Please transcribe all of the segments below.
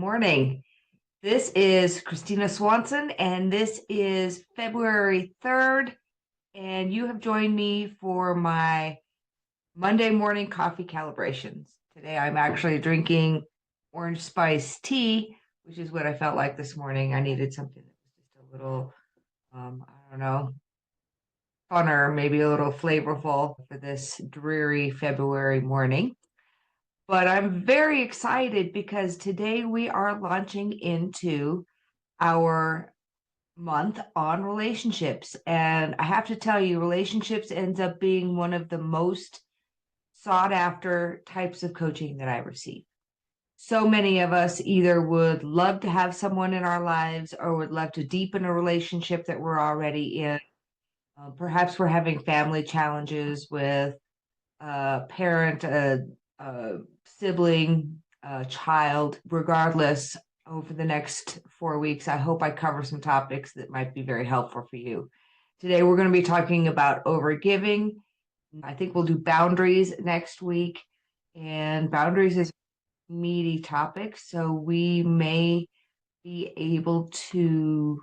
morning. This is Kristina Swanson, and this is February 3rd, and you have joined me for my Monday morning coffee calibrations. Today I'm actually drinking orange spice tea, which is what I felt like this morning. I needed something that was just a little, I don't know, funner, maybe a little flavorful for this dreary February morning. But I'm very excited because today we are launching into our month on relationships. And I have to tell you, relationships ends up being one of the most sought after types of coaching that I receive. So many of us either would love to have someone in our lives or would love to deepen a relationship that we're already in. Perhaps we're having family challenges with a parent, a sibling, a child. Regardless, over the next 4 weeks, I hope I cover some topics that might be very helpful for you. Today, we're going to be talking about overgiving. I think we'll do boundaries next week, and boundaries is a meaty topic, so we may be able to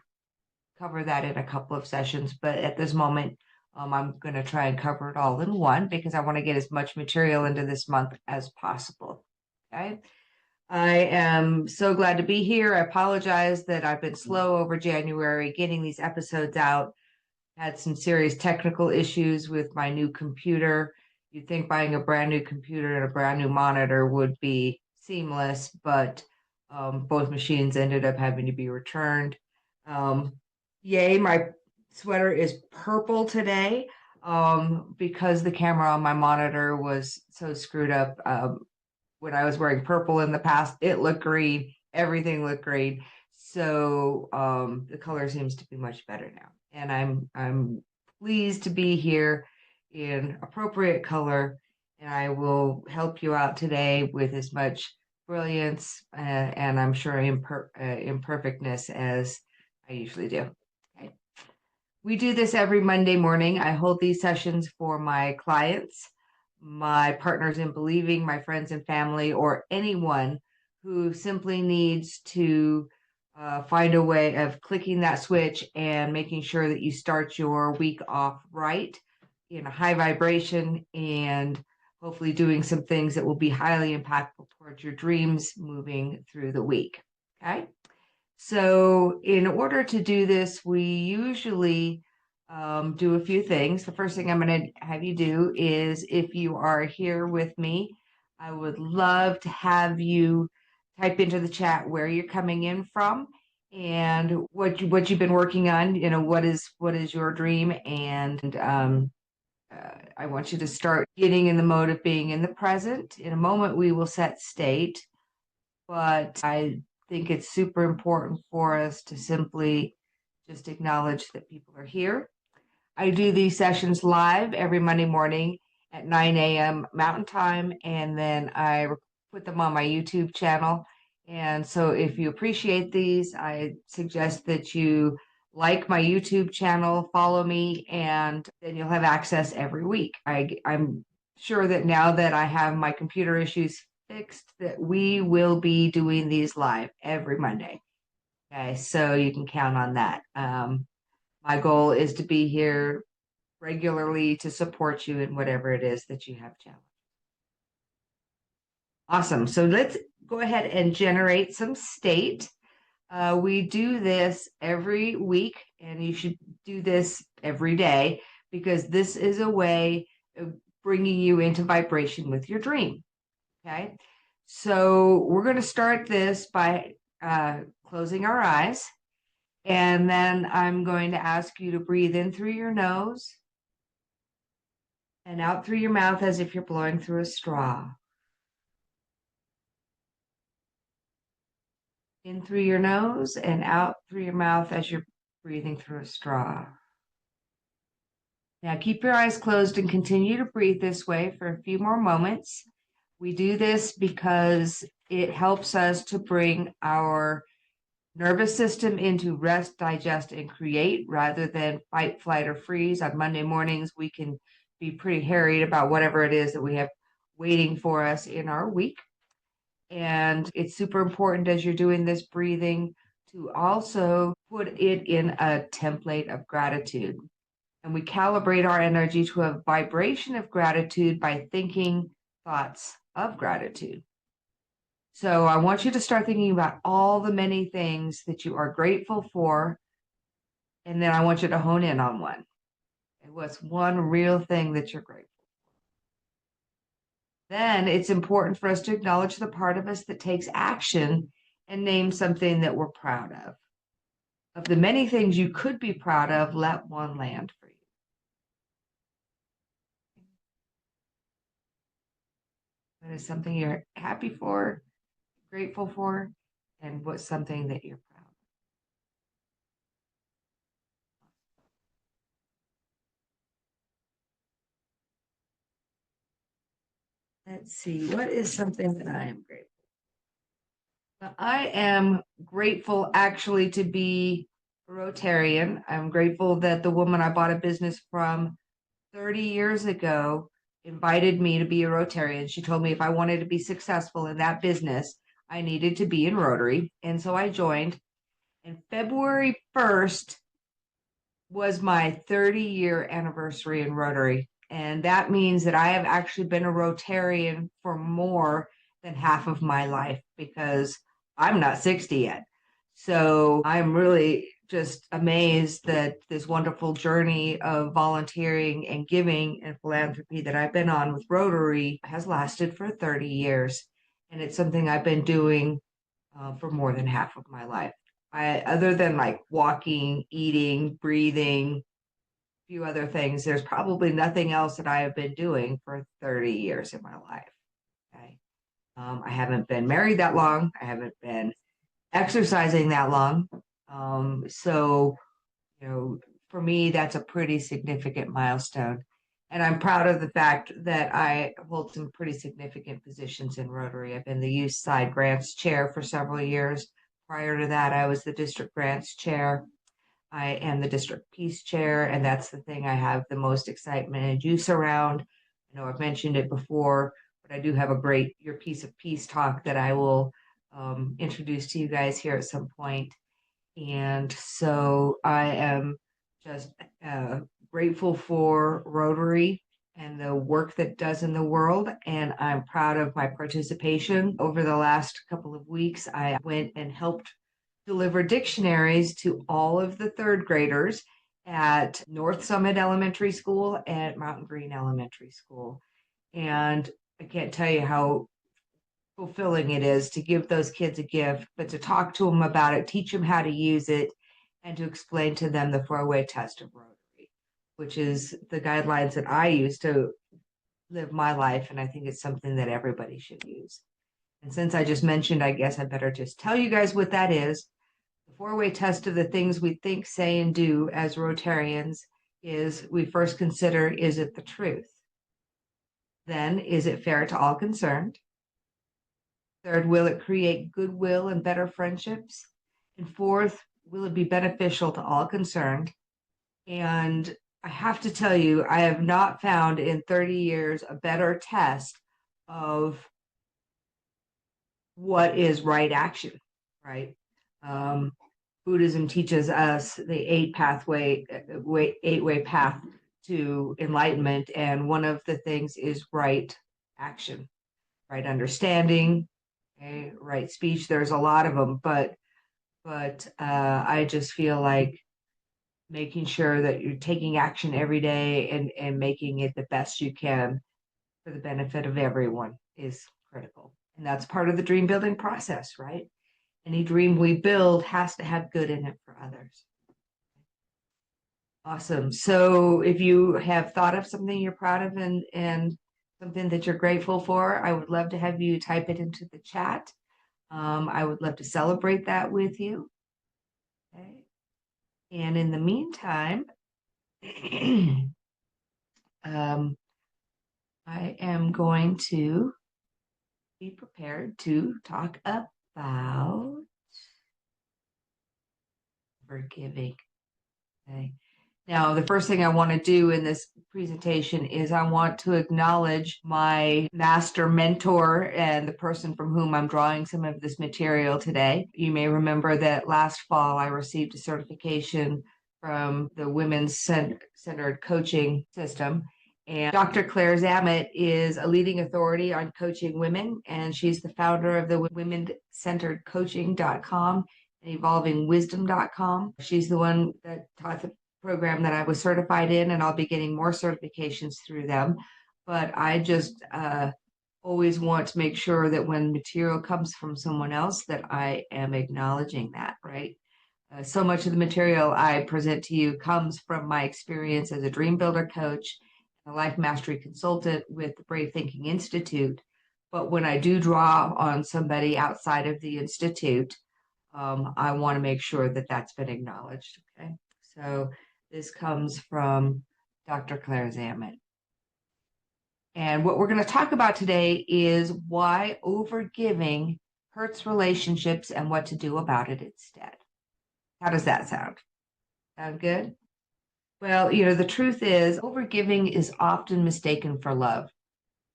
cover that in a couple of sessions, but at this moment, I'm going to try and cover it all in one because I want to get as much material into this month as possible. Okay. I am so glad to be here. I apologize that I've been slow over January getting these episodes out. Had some serious technical issues with my new computer. You'd think buying a brand new computer and a brand new monitor would be seamless, but both machines ended up having to be returned. Yay, my sweater is purple today because the camera on my monitor was so screwed up. When I was wearing purple in the past, it looked green. Everything looked green. So the color seems to be much better now. And I'm pleased to be here in appropriate color. And I will help you out today with as much brilliance and I'm sure imperfectness as I usually do. Okay. We do this every Monday morning. I hold these sessions for my clients, my partners in believing, my friends and family, or anyone who simply needs to find a way of clicking that switch and making sure that you start your week off right in a high vibration and hopefully doing some things that will be highly impactful towards your dreams moving through the week. Okay. So in order to do this, we usually do a few things. The first thing I'm going to have you do is, if you are here with me, I would love to have you type into the chat where you're coming in from and what you've been working on. You know, what is your dream, and I want you to start getting in the mode of being in the present. In a moment, we will set state, but I think it's super important for us to simply just acknowledge that people are here. I do these sessions live every Monday morning at 9 a.m. Mountain Time, and then I put them on my YouTube channel. And so if you appreciate these, I suggest that you like my YouTube channel, follow me, and then you'll have access every week. I'm sure that now that I have my computer issues fixed, that we will be doing these live every Monday. Okay, so you can count on that. My goal is to be here regularly to support you in whatever it is that you have challenged. Awesome. So let's go ahead and generate some state. We do this every week, and you should do this every day because this is a way of bringing you into vibration with your dream. Okay. So we're going to start this by closing our eyes. And then I'm going to ask you to breathe in through your nose and out through your mouth as if you're blowing through a straw. In through your nose and out through your mouth as you're breathing through a straw. Now keep your eyes closed and continue to breathe this way for a few more moments. We do this because it helps us to bring our nervous system into rest, digest, and create rather than fight, flight, or freeze. On Monday mornings, we can be pretty harried about whatever it is that we have waiting for us in our week. And it's super important as you're doing this breathing to also put it in a template of gratitude. And we calibrate our energy to a vibration of gratitude by thinking thoughts of gratitude. So I want you to start thinking about all the many things that you are grateful for. And then I want you to hone in on one. And what's one real thing that you're grateful for? Then it's important for us to acknowledge the part of us that takes action and name something that we're proud of. Of the many things you could be proud of, let one land for you. What is something you're happy for, grateful for, and what's something that you're proud of? Let's see, what is something that I am grateful for? Well, I am grateful actually to be a Rotarian. I'm grateful that the woman I bought a business from 30 years ago invited me to be a Rotarian. She told me if I wanted to be successful in that business, I needed to be in Rotary. And so I joined. And February 1st was my 30-year anniversary in Rotary. And that means that I have actually been a Rotarian for more than half of my life because I'm not 60 yet. So I'm really just amazed that this wonderful journey of volunteering and giving and philanthropy that I've been on with Rotary has lasted for 30 years. And it's something I've been doing for more than half of my life. Other than like walking, eating, breathing, a few other things, there's probably nothing else that I have been doing for 30 years in my life. Okay. I haven't been married that long. I haven't been exercising that long. So, for me, that's a pretty significant milestone. And I'm proud of the fact that I hold some pretty significant positions in Rotary. I've been the Youth Side Grants Chair for several years. Prior to that, I was the District Grants Chair. I am the District Peace Chair, and that's the thing I have the most excitement and juice around. I know I've mentioned it before, but I do have a great Your Piece of Peace talk that I will introduce to you guys here at some point. And so I am just grateful for Rotary and the work that it does in the world. And I'm proud of my participation. Over the last couple of weeks, I went and helped deliver dictionaries to all of the third graders at North Summit Elementary School and Mountain Green Elementary School. And I can't tell you how fulfilling it is to give those kids a gift, but to talk to them about it, teach them how to use it, and to explain to them the four-way test of Rotary, which is the guidelines that I use to live my life. And I think it's something that everybody should use. And since I just mentioned, I guess I better just tell you guys what that is. The four-way test of the things we think, say, and do as Rotarians is we first consider, is it the truth? Then, is it fair to all concerned? Third, will it create goodwill and better friendships? And fourth, will it be beneficial to all concerned? And I have to tell you, I have not found in 30 years a better test of what is right action, right? Buddhism teaches us the eight-way path to enlightenment. And one of the things is right action, right understanding, okay, right speech. There's a lot of them, but I just feel like making sure that you're taking action every day and making it the best you can for the benefit of everyone is critical. And that's part of the dream building process, right? Any dream we build has to have good in it for others. Awesome. So if you have thought of something you're proud of and something that you're grateful for, I would love to have you type it into the chat. I would love to celebrate that with you. Okay. And in the meantime, I am going to be prepared to talk about forgiving. Okay. Now, the first thing I want to do in this presentation is I want to acknowledge my master mentor and the person from whom I'm drawing some of this material today. You may remember that last fall I received a certification from the Women's Centered Coaching System. And Dr. Claire Zammit is a leading authority on coaching women, and she's the founder of the women-centeredcoaching.com and evolvingwisdom.com. She's the one that taught the program that I was certified in, and I'll be getting more certifications through them. But I just always want to make sure that when material comes from someone else that I am acknowledging that, right? So much of the material I present to you comes from my experience as a dream builder coach, a life mastery consultant with the Brave Thinking Institute. But when I do draw on somebody outside of the Institute, I want to make sure that that's been acknowledged. Okay. So this comes from Dr. Claire Zammit. And what we're going to talk about today is why overgiving hurts relationships and what to do about it instead. How does that sound? Sound good? Well, the truth is overgiving is often mistaken for love.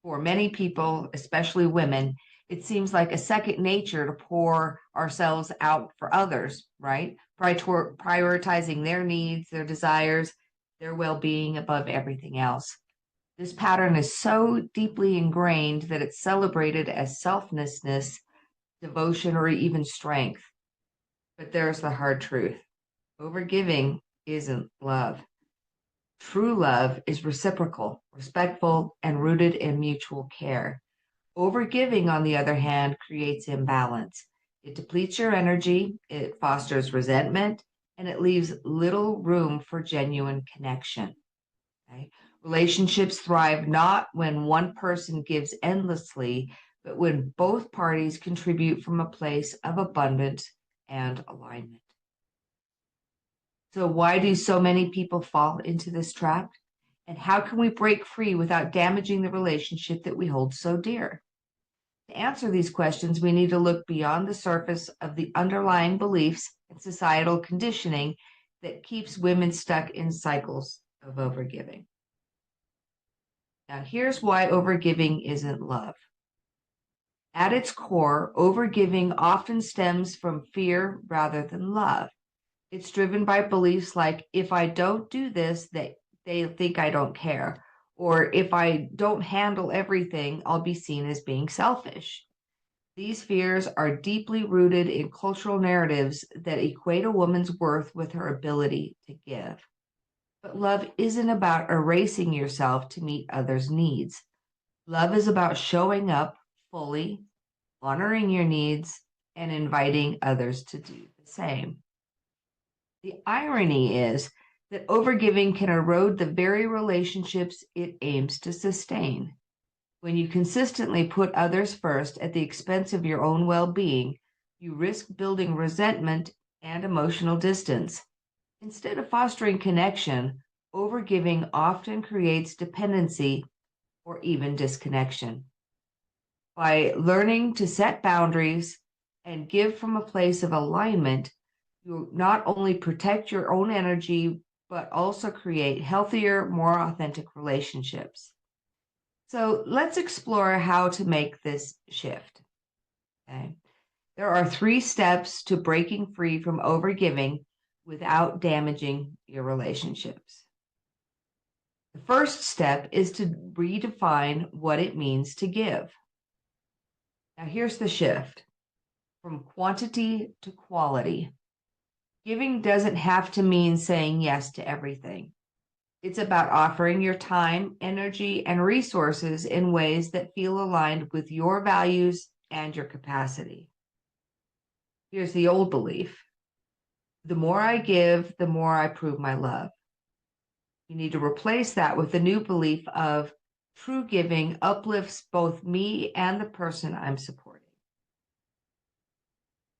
For many people, especially women, it seems like a second nature to pour ourselves out for others, right? Prioritizing their needs, their desires, their well-being above everything else. This pattern is so deeply ingrained that it's celebrated as selflessness, devotion, or even strength. But there's the hard truth. Overgiving isn't love. True love is reciprocal, respectful, and rooted in mutual care. Overgiving, on the other hand, creates imbalance. It depletes your energy, it fosters resentment, and it leaves little room for genuine connection. Okay? Relationships thrive not when one person gives endlessly, but when both parties contribute from a place of abundance and alignment. So why do so many people fall into this trap? And how can we break free without damaging the relationship that we hold so dear? To answer these questions, we need to look beyond the surface of the underlying beliefs and societal conditioning that keeps women stuck in cycles of overgiving. Now, here's why overgiving isn't love. At its core, overgiving often stems from fear rather than love. It's driven by beliefs like, if I don't do this, they think I don't care. Or if I don't handle everything, I'll be seen as being selfish. These fears are deeply rooted in cultural narratives that equate a woman's worth with her ability to give. But love isn't about erasing yourself to meet others' needs. Love is about showing up fully, honoring your needs, and inviting others to do the same. The irony is that overgiving can erode the very relationships it aims to sustain. When you consistently put others first at the expense of your own well-being, you risk building resentment and emotional distance. Instead of fostering connection, overgiving often creates dependency or even disconnection. By learning to set boundaries and give from a place of alignment, you not only protect your own energy, but also create healthier, more authentic relationships. So let's explore how to make this shift. Okay. There are 3 steps to breaking free from overgiving without damaging your relationships. The first step is to redefine what it means to give. Now here's the shift from quantity to quality. Giving doesn't have to mean saying yes to everything. It's about offering your time, energy, and resources in ways that feel aligned with your values and your capacity. Here's the old belief. The more I give, the more I prove my love. You need to replace that with the new belief of true giving uplifts both me and the person I'm supporting.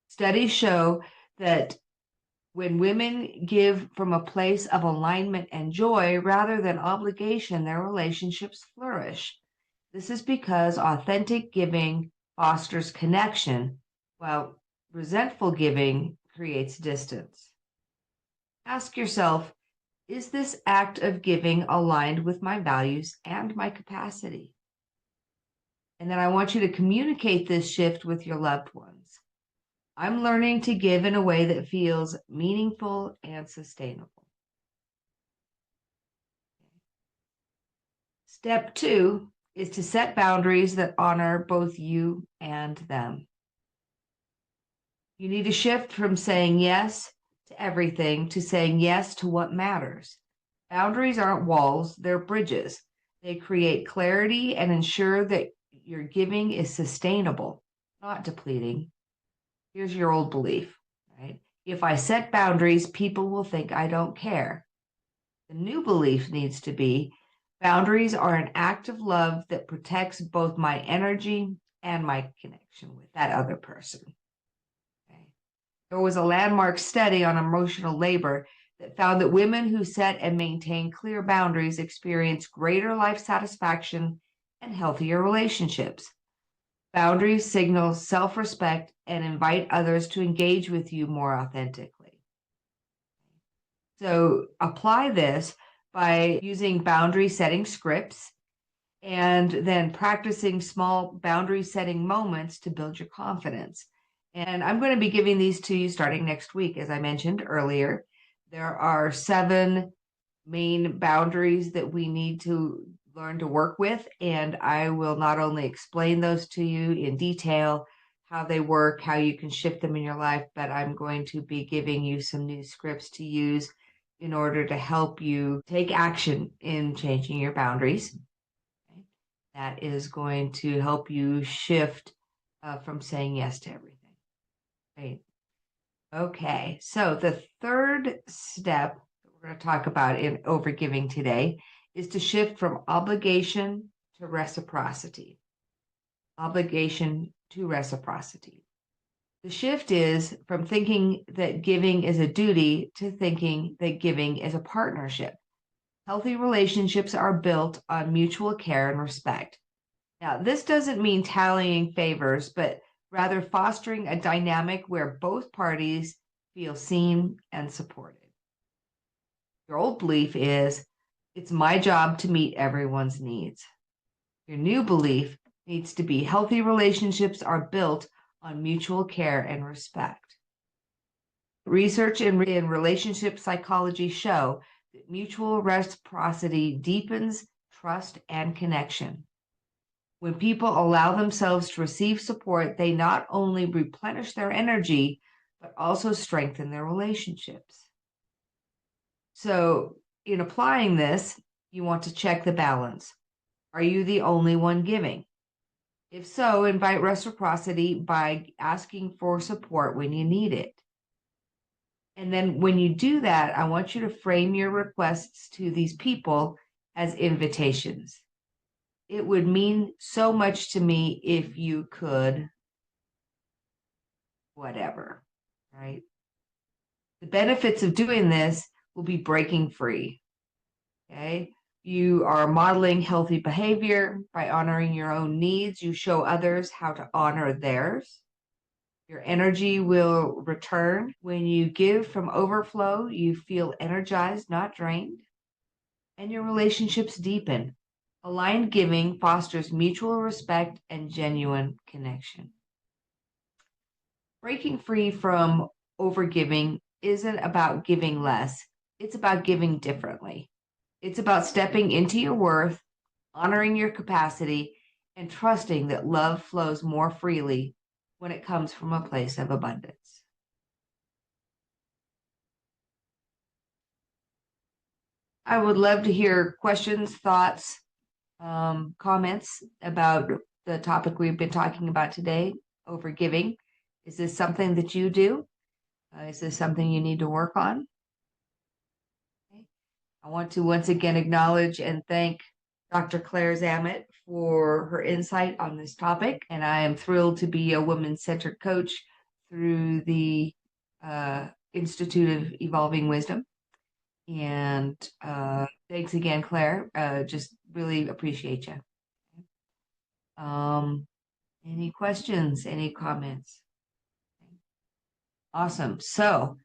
Studies show that when women give from a place of alignment and joy rather than obligation, their relationships flourish. This is because authentic giving fosters connection, while resentful giving creates distance. Ask yourself, Is this act of giving aligned with my values and my capacity? And then I want you to communicate this shift with your loved ones. I'm learning to give in a way that feels meaningful and sustainable. Step 2 is to set boundaries that honor both you and them. You need to shift from saying yes to everything to saying yes to what matters. Boundaries aren't walls, they're bridges. They create clarity and ensure that your giving is sustainable, not depleting. Here's your old belief, right? If I set boundaries, people will think I don't care. The new belief needs to be boundaries are an act of love that protects both my energy and my connection with that other person. Okay. There was a landmark study on emotional labor that found that women who set and maintain clear boundaries experience greater life satisfaction and healthier relationships. Boundaries signal self-respect and invite others to engage with you more authentically. So apply this by using boundary setting scripts and then practicing small boundary setting moments to build your confidence. And I'm going to be giving these to you starting next week. As I mentioned earlier, there are 7 main boundaries that we need to learn to work with. And I will not only explain those to you in detail, how they work, how you can shift them in your life, but I'm going to be giving you some new scripts to use in order to help you take action in changing your boundaries. Okay. That is going to help you shift from saying yes to everything. Right. Okay, so the third step that we're going to talk about in overgiving today is to shift from obligation to reciprocity. Obligation to reciprocity. The shift is from thinking that giving is a duty to thinking that giving is a partnership. Healthy relationships are built on mutual care and respect. Now, this doesn't mean tallying favors, but rather fostering a dynamic where both parties feel seen and supported. Your old belief is, it's my job to meet everyone's needs. Your new belief needs to be healthy relationships are built on mutual care and respect. Research in relationship psychology show that mutual reciprocity deepens trust and connection. When people allow themselves to receive support, they not only replenish their energy, but also strengthen their relationships. So, in applying this, you want to check the balance. Are you the only one giving? If so, invite reciprocity by asking for support when you need it. And then when you do that, I want you to frame your requests to these people as invitations. It would mean so much to me if you could, whatever, right? The benefits of doing this will be breaking free, okay? You are modeling healthy behavior by honoring your own needs. You show others how to honor theirs. Your energy will return. When you give from overflow, you feel energized, not drained, and your relationships deepen. Aligned giving fosters mutual respect and genuine connection. Breaking free from overgiving isn't about giving less, it's about giving differently. It's about stepping into your worth, honoring your capacity, and trusting that love flows more freely when it comes from a place of abundance. I would love to hear questions, thoughts, comments about the topic we've been talking about today, overgiving. Is this something that you do? Is this something you need to work on? Okay. I want to once again acknowledge and thank Dr. Claire Zammit for her insight on this topic. And I am thrilled to be a woman-centered coach through the Institute of Evolving Wisdom. And thanks again, Claire. Just really appreciate you. Any questions, any comments? Awesome. So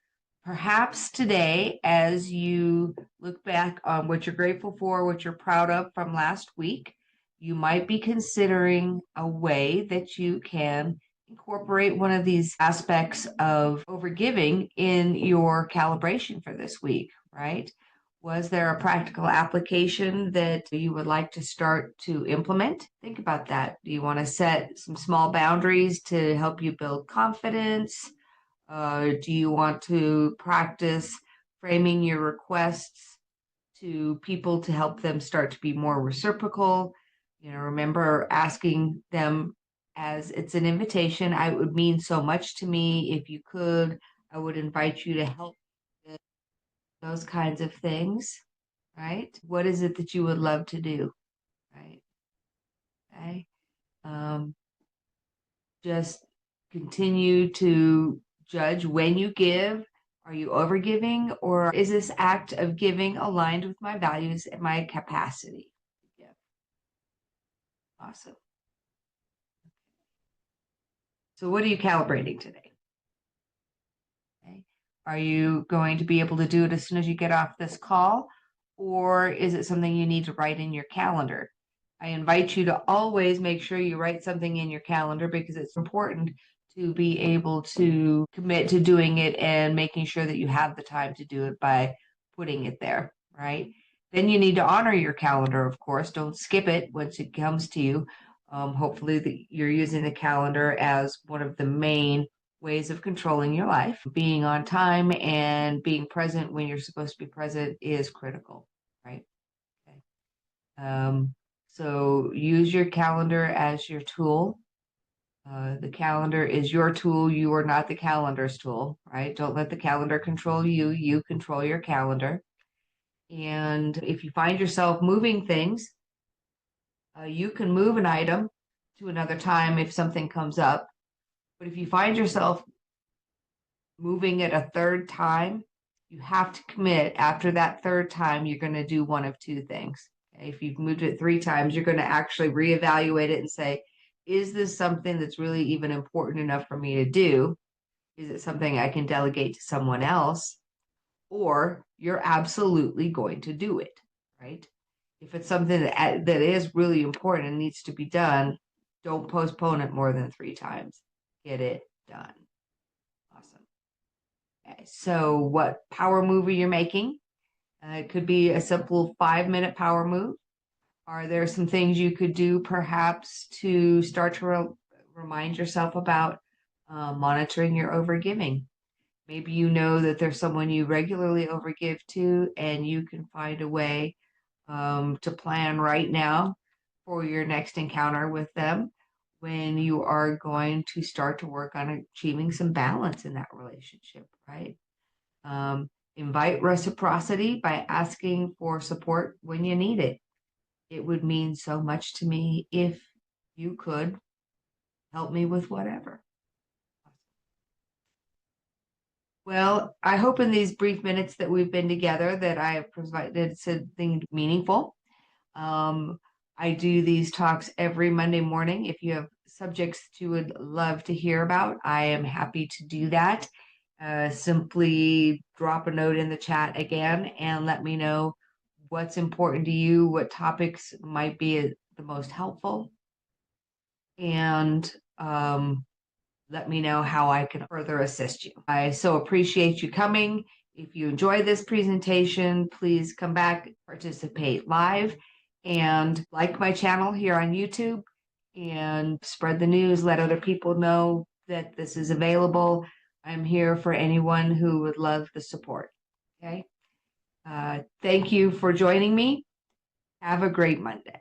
Perhaps today, as you look back on what you're grateful for, what you're proud of from last week, you might be considering a way that you can incorporate one of these aspects of overgiving in your calibration for this week, right? Was there a practical application that you would like to start to implement? Think about that. Do you want to set some small boundaries to help you build confidence? Do you want to practice framing your requests to people to help them start to be more reciprocal? Remember asking them as it's an invitation. It would mean so much to me if you could. I would invite you to help with those kinds of things, right? What is it that you would love to do, right? Okay. Um, just continue to judge when you give. Are you overgiving, or is this act of giving aligned with my values and my capacity to give? Awesome. So, what are you calibrating today? Okay. Are you going to be able to do it as soon as you get off this call, or is it something you need to write in your calendar? I invite you to always make sure you write something in your calendar because it's important to be able to commit to doing it and making sure that you have the time to do it by putting it there, right? Then you need to honor your calendar, of course. Don't skip it once it comes to you. Hopefully, you're using the calendar as one of the main ways of controlling your life. Being on time and being present when you're supposed to be present is critical, right? Okay. So use your calendar as your tool. The calendar is your tool. You are not the calendar's tool, right? Don't let the calendar control you. You control your calendar. And if you find yourself moving things, you can move an item to another time if something comes up. But if you find yourself moving it a third time, you have to commit after that third time, you're going to do one of two things. Okay? If you've moved it three times, you're going to actually reevaluate it and say, is this something that's really even important enough for me to do? Is it something I can delegate to someone else? Or you're absolutely going to do it, right? If it's something that is really important and needs to be done, don't postpone it more than three times. Get it done. Awesome. Okay, so what power move are you making? It could be a simple 5-minute power move. Are there some things you could do perhaps to start to remind yourself about monitoring your overgiving? Maybe you know that there's someone you regularly overgive to, and you can find a way to plan right now for your next encounter with them when you are going to start to work on achieving some balance in that relationship, right? Invite reciprocity by asking for support when you need it. It would mean so much to me if you could help me with whatever. Well, I hope in these brief minutes that we've been together that I have provided something meaningful. I do these talks every Monday morning. If you have subjects that you would love to hear about, I am happy to do that. Simply drop a note in the chat again and let me know what's important to you, what topics might be the most helpful, and let me know how I can further assist you. I so appreciate you coming. If you enjoy this presentation, please come back, participate live, and like my channel here on YouTube, and spread the news. Let other people know that this is available. I'm here for anyone who would love the support. Okay. Thank you for joining me. Have a great Monday.